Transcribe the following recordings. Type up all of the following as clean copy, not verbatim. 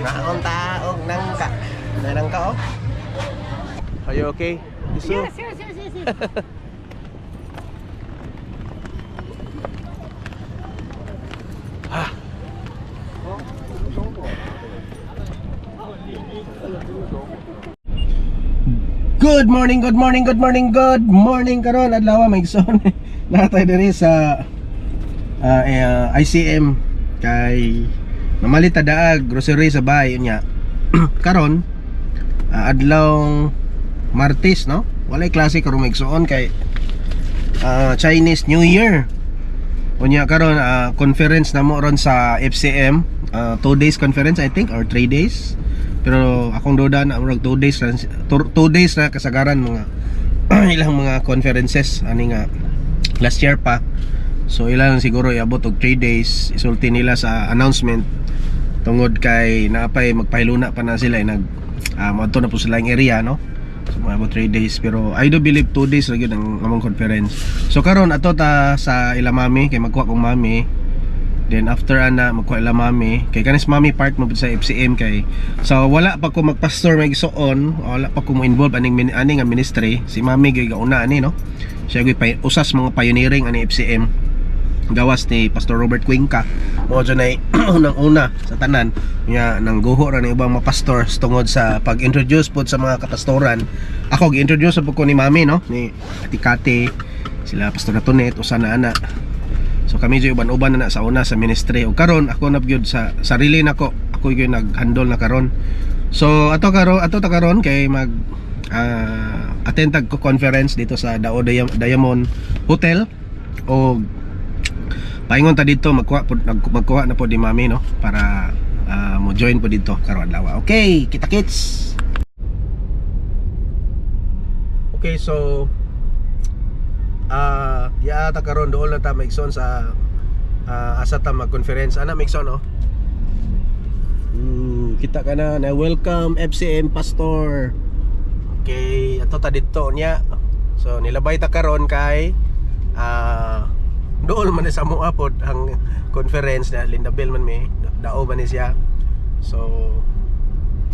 Naon taog nangka. Nanangka oh. Are you okay? Isu? Yes. Good morning karon adlaw may igsoon. Natay diri sa ICM kay mamalita daag grocery sa bahay unya. Karon adlaw Martes no? Walay klase karon may igsoon kay Chinese New Year. Unya karon conference na mo ron sa FCM, 2 days conference I think or 3 days. Pero akong duda na murag 2 days na kasagaran mga ilang mga conferences ani nga last year pa. So ilang siguro iabot og 3 days isulti nila sa announcement tungod kay naapay magpahiluna pa na sila nag moadto na po sila ang area no. So about 3 days pero I do believe 2 days ra gyud ang among conference. So karon ato ta sa ila mami kay magkuha kong mami. Then after ana magkuha ila mami kay kanis mami part mo sa FCM kay so wala pa ko magpastor may igsoon, wala pa ko mo involve aning nga ministry. Si mami gyud gauna ani no. Siya gyud usas mga pioneering ani FCM. Gawas ni Pastor Robert Cuenca. Mo dyan ay unang-una sa tanan nga nang guho ra ni ubang mga pastor tungod sa pag-introduce po sa mga kapastoran. Ako gi-introduce po ko ni mami no, ni Tikati, sila Pastor Natonet, usa na ana. So kami jud uban-uban na sa una sa ministry. O karon ako na gyud sa sarili nako. Ako gyud nag-handle na karon. So ato ta karon kay mag attend tag conference dito sa Dao Diamond Hotel o paingon ta dito magkuha na po di mami no para mo join po dito karon adlaw. Okay, kita-kits. Okay, so ta karon dool na ta maigsoon sa asa ta mag-conference ana maigsoon no. Kita ka na welcome FCM Pastor. Okay, ato ta dito niya. So nilabay ta karon kay dool man sa mo apod ang conference na Lindabel man may dao man ni siya. So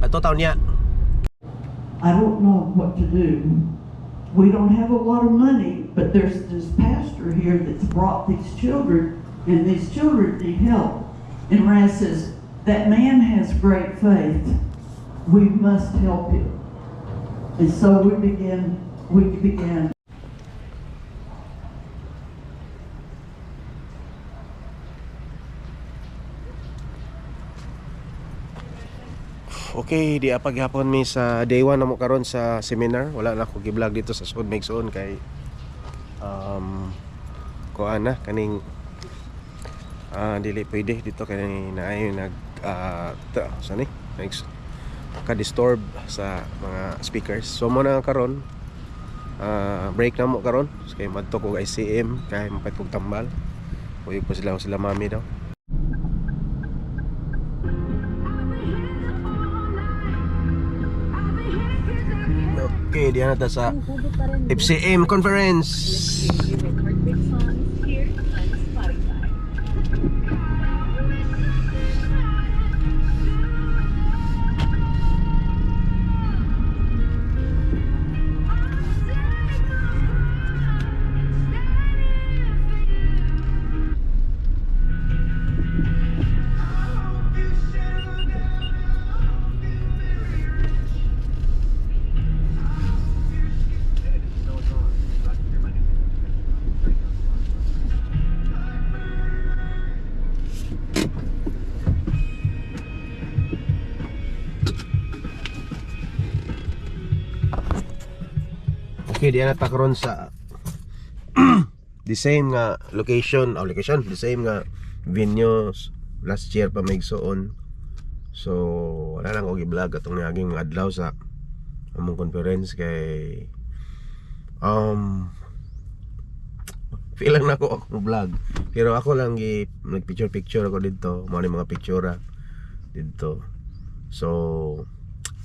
ato taon niya. I don't know what to do. We don't have a lot of money, but there's this pastor here that's brought these children, and these children need help. And Raz says, that man has great faith. We must help him. And so we began. Okay, di paghapon mi sa day 1 na mo karon sa seminar. Wala na ako gi-vlog dito sa Sud Megsoon kay kuan na kaning dili pwede dito kay naay nag sani ka-disturb sa mga speakers. So mo na karon break na mo karon kay madto ko ICM kay mapay kog tambal. Uy po sila mami daw. Okay, diyan na sa FCM conference. Okay, diyan na ta karon sa the same nga location, the same nga venues last year pa maigsoon. So wala lang ko gi-vlog atong naging adlaw sa among conference kay feel lang nako akong vlog. Pero ako lang nag-picture ako dito, mo ni mga picture dito. So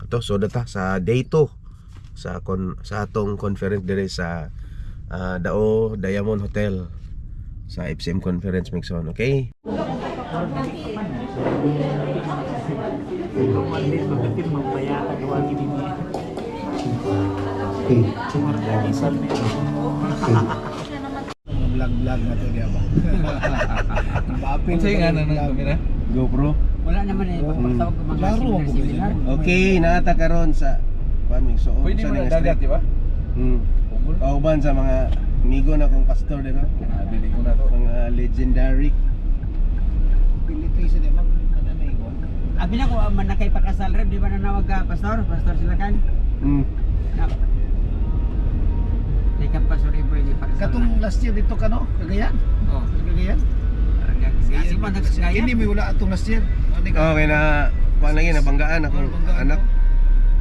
ato so data sa day 2 sa atong conference dire sa Dao Diamond Hotel sa FCM Conference Megsoon. Okay? Maldit magkatid magbayata gawa gini niya. Cumar lagi salmi. Vlog na to diya ba? Unsay nga nang kamera? GoPro. Wala naman eh pagpatawag ko mga Laro ang seminar. Okay, naata karon sa pamig so Pwede mo na dagat, di ba? Ugol. Uban sa mga amigo na kong pastor dito. Dili ko na to. Mga legendary. Pilipin sa diya mag mananay ko. Abi na ko man nakay pakasal rin di ba nanawag ka pastor? Pastor sila kan? Mm. Di ka pastor iboy ni pakasal. Katong last year dito ka no? Kagayan? Oh. Kagayan? Kasi mo nagsagaya. Hindi may wala atong last year. Ano ka? Okay na kuan lagi na banggaan akong anak.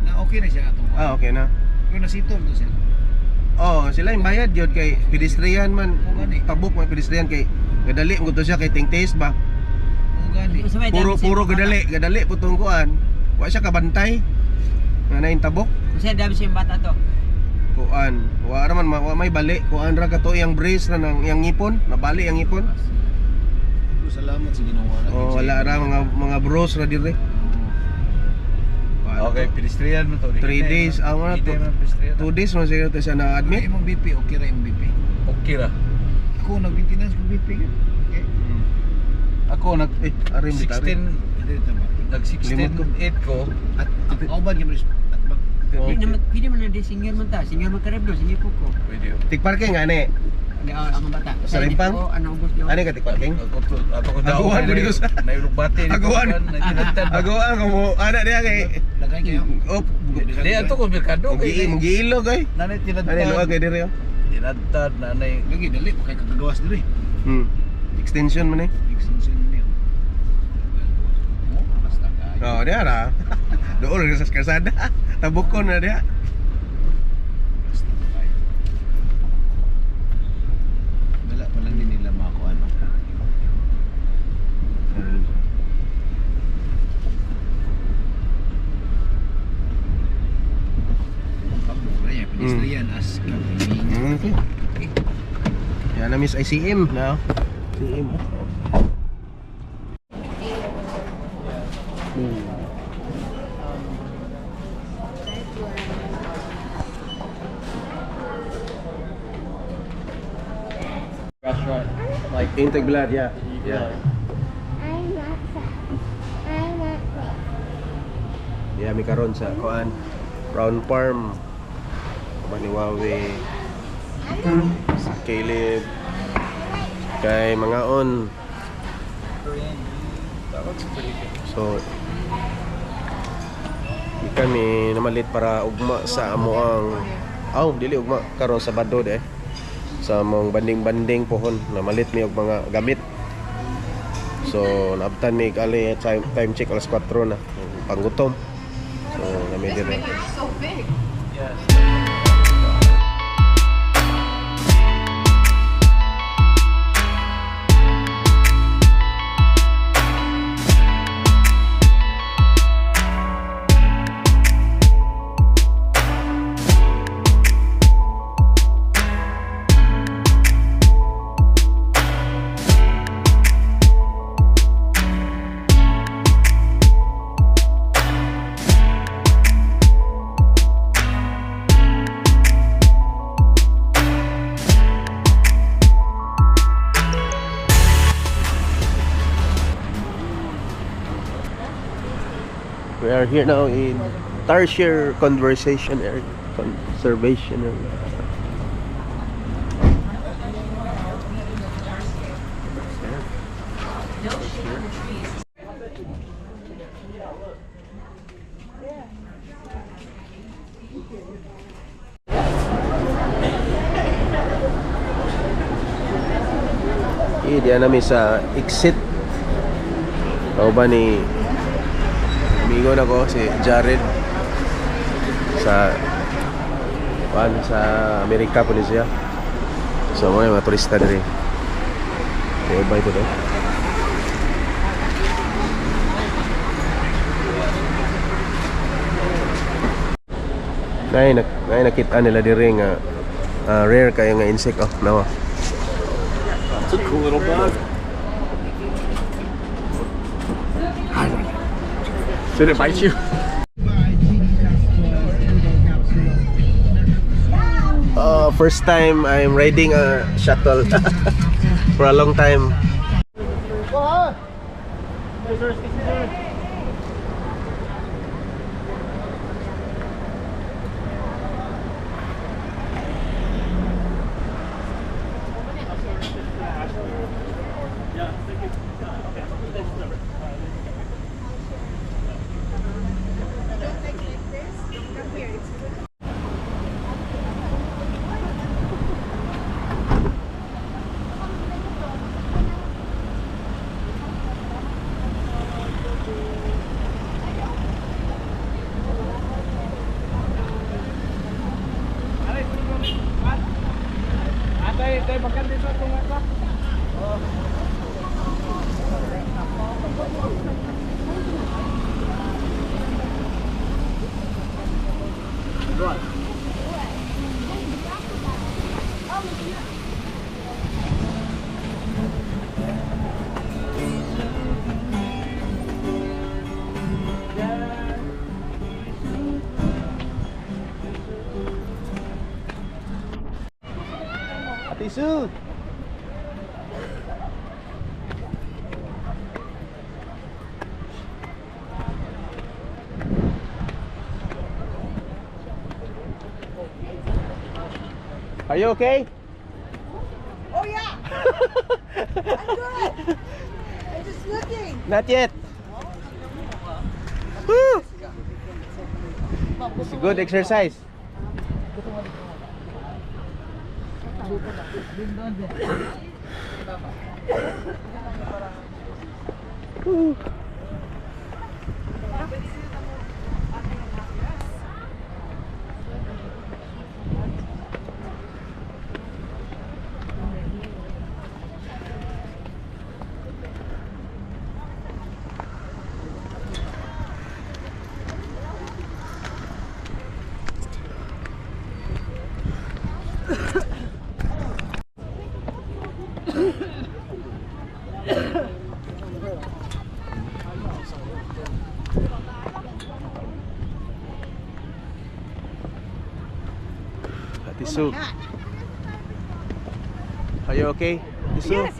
Na okay na siya atong. Okay na. Pero nasitol to siya. Oh, sila yung bayad yun kay pedestrian man. Oo, gani. Tabok man pedestrian kay gadali mo to siya kay tingtaste ba. Oo gani. Puro gadali putong kuan. Wa siya kabantay. Nga na tabok. Kasi dami siyang bata to. Kuan, wa raman wa may bali. Kuan ra kato yang brace na nang yang ngipon, nabali yang ngipon. Salamat sa ginawa na. Oh, wala ra mga bros ra dire. Okay, pedestrian mo to. 3 days, ang ano to. 2 days man siguro to siya na Admit admit. imong BP okay ra imong BP. Okay ra. Ako nag-maintenance ko BP ka. Okay. Ako nag Arim bitari. 16 Dili ta ba? nag 16 8 ko. At auban gyud at bag. Pwede man na di singer man ta. Singer man kareb do, singer ko ko. Pwede. Tik parking ani. Ang bata. Sa Rimpang? Ano ubos niyo? Ani ka tik parking? Ako ko daw. Aguan mo dito sa- Nailugbati. Aguan. Ako ang mo ana diya kay Lagay kayo. op. Di ato ko merkado kay. Mungilog kay. Nanay Ani luwag tinadtad. kay dire. Tinadtad nanay. Lagi dali pa kay kagagawas diri. Extension man eh. Extension niyo. Oh, basta kay. Oh, dia ra. Dool sa kalsada. Tabukon na dia. Basta kay. Wala pa lang din nila mako ano. Pablo ya pedestrian as kami. Okay. Yan na miss ICM na. ICM. Restaurant. Like Integ blood, yeah. Yeah. Yeah, mi karon sa kuan Brown Farm. Maniwawi. Si Caleb. Kay mga on. So di kami namalit para ugma sa amoang dili ugma karon sa Sabado de sa among banding-banding pohon namalit mi og mga gamit. So naabtan mi kali time check alas 4 na panggutom. So nami dire. We are here now in Tarsier Conservation Area. Conservation Area. Diyan namin sa exit. Tao ba ni amigo na ko si Jared sa Amerika po niya. So mga turista diri. Okay, bye to daw. Nay nakita nila diri nga rare kayo nga insect nawa. It's a cool little bug. So they bite you. First time I'm riding a shuttle for a long time. Ate Sue! Are you okay? Oh yeah. I'm good. I'm just looking. Not yet. Woo! It's a good exercise. Woo. Ate Sue. Are you okay? Ate Sue? Yes.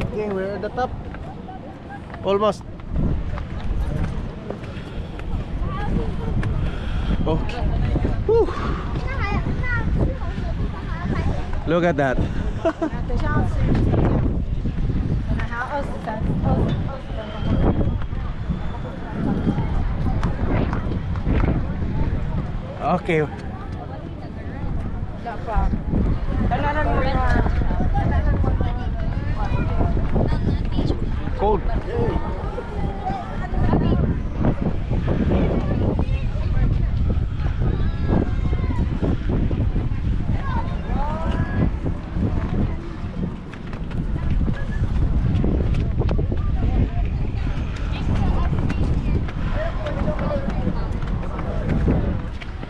Okay, we're at the top. Almost. Okay. Whew. Look at that. Okay. Cold.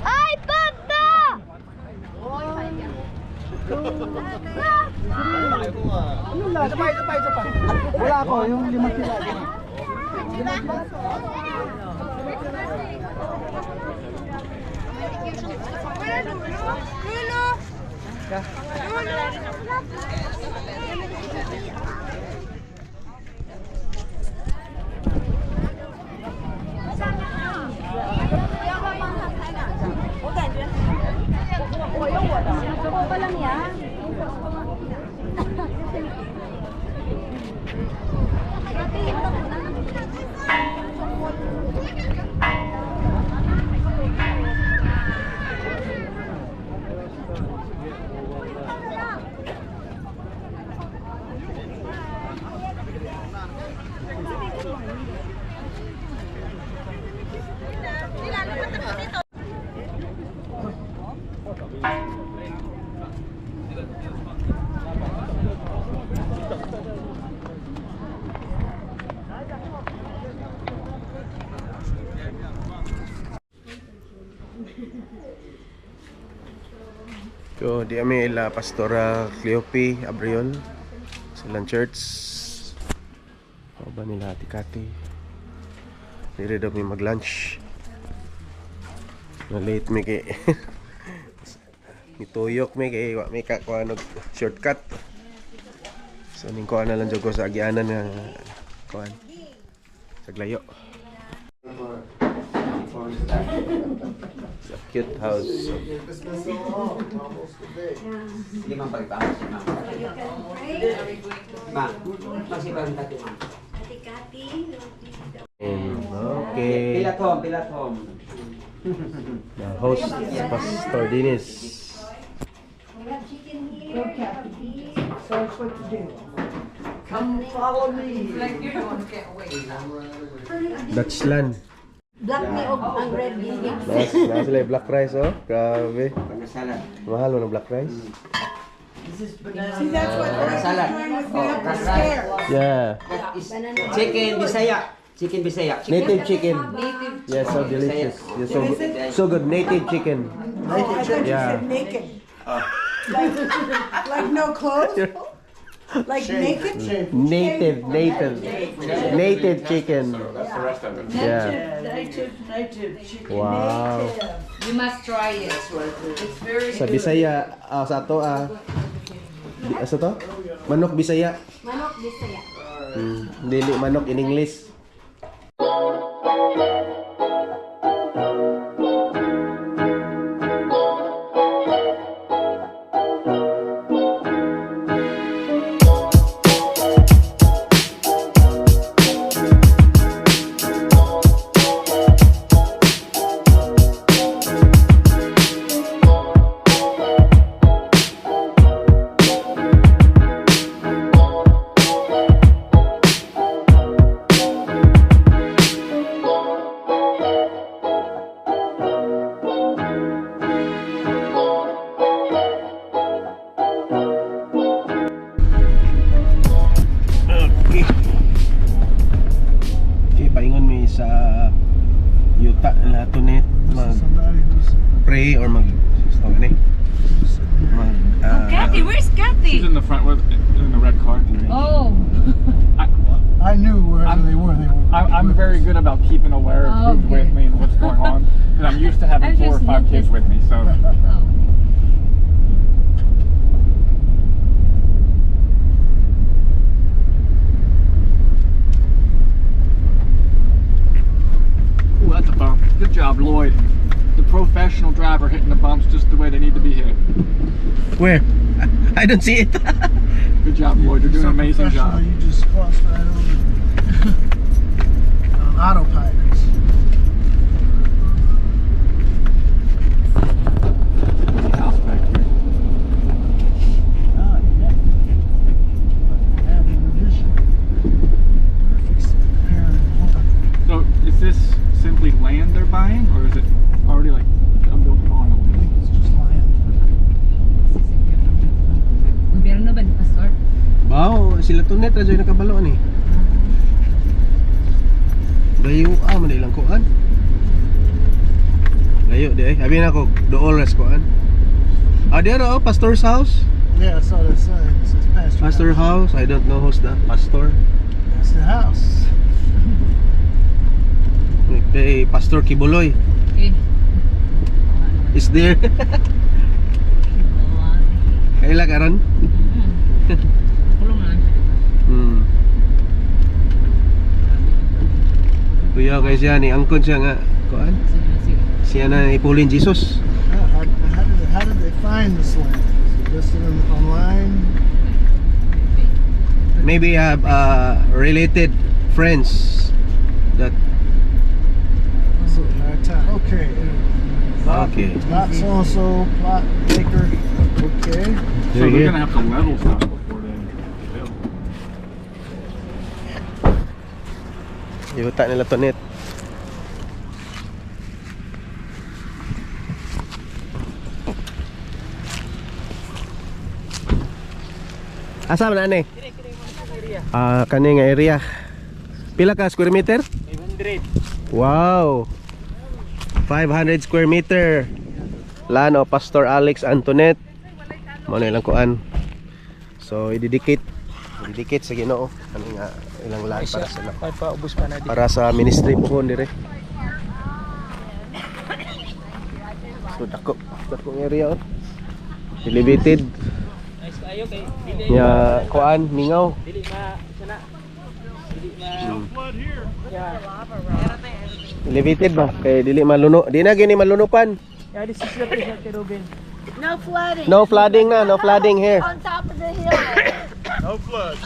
Ay, Papa! Wala ako, yung 5 kilo. So, di kami ila Pastora Cleope Abriol silang church. O ba nila Kati? Dire daw may mag-lunch. Na late mi kay mituyok mi kay wa mi ka kuan og shortcut. So ning kuan na lang jud ko sa agianan nga kuan. Sa glayo. It's a cute house. Limang pagtapos na. Ma, masipag natin, ma. Okay. Pilatom. The host is Pastor Dennis. Come follow me. Dutchland. Black me og ang red beans. Nasa sila yung black rice, oh. Grabe. Panasalan. Mahal mo ng black rice. See, that's what Panasalan. I'm scared. Yeah. Chicken Bisaya. Native chicken. Yeah, so delicious. Yeah, so good. Native chicken. I thought you Yeah. said naked. Like no clothes? Like naked? Native chicken. Yeah. Native chicken. Wow. You must try it. It's very Sa Bisaya, sa ato sa to? Manok Bisaya. Manok Bisaya. Dili manok in English. Okay, paingon mi sa yuta na to net mag Somebody who's pray or mag Kathy, where's Kathy? She's in the front with in the red car. Oh. I knew wherever they were. I'm very good about keeping aware of who's Okay. with me and what's going on because I'm used to having I 4 or just 5 kids noticed. with me. So Oh. ooh, that's a bump. Good job, Lloyd. The professional driver hitting the bumps just the way they need to be hit. Where? I don't see it. Good job, Lloyd. You're doing So an amazing professional, job. You just crossed right over on autopilot. House back here. Ah, yeah. Add in addition. Fix it, repair it. So is this simply land they're buying, or is it already like a built on? It's just land. Gobyerno ba ni Pastor? Bao, sila to net radyo nakabalo ni. Layo man ilang kuan. Layo di ay. Abi na ko dool res kuan. There pastor's house. Yeah, I saw that sign. It says pastor. Pastor house. I don't know who's the pastor. That's the house. Kay Pastor Kibuloy Eh. is there. Kaila karon? Kulong lang siya. Kuya kay siya ni angkon siya nga kuan. Sige. Siya na ipulin Jesus. How did they find this land? Is it listed online? Maybe have related friends that So, okay. okay. Lot so and so, plot acre. Okay. So they're gonna have to level stuff before they build. Yuta nila to net. Asa man ani? Kani nga area. Pila ka square meter? 500. Wow. 500 square meter. Land of Pastor Alex Antoinette. Mao na ilang kuan. So ididikit sa Ginoo ani nga ilang lahat para sa Paubos pa na para sa ministry po dire. So dako area on. Elevated. Nice kayo kay dili Ya kuan mingaw. dili ma sana. Dili ma Elevated ba kay dili maluno. Di na gini malunupan. Yeah, this is the place kay Ruben. No flooding. No flooding na, no flooding here. On top of the hill. No flood.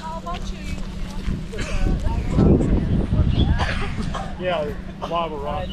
Yeah, lava rock.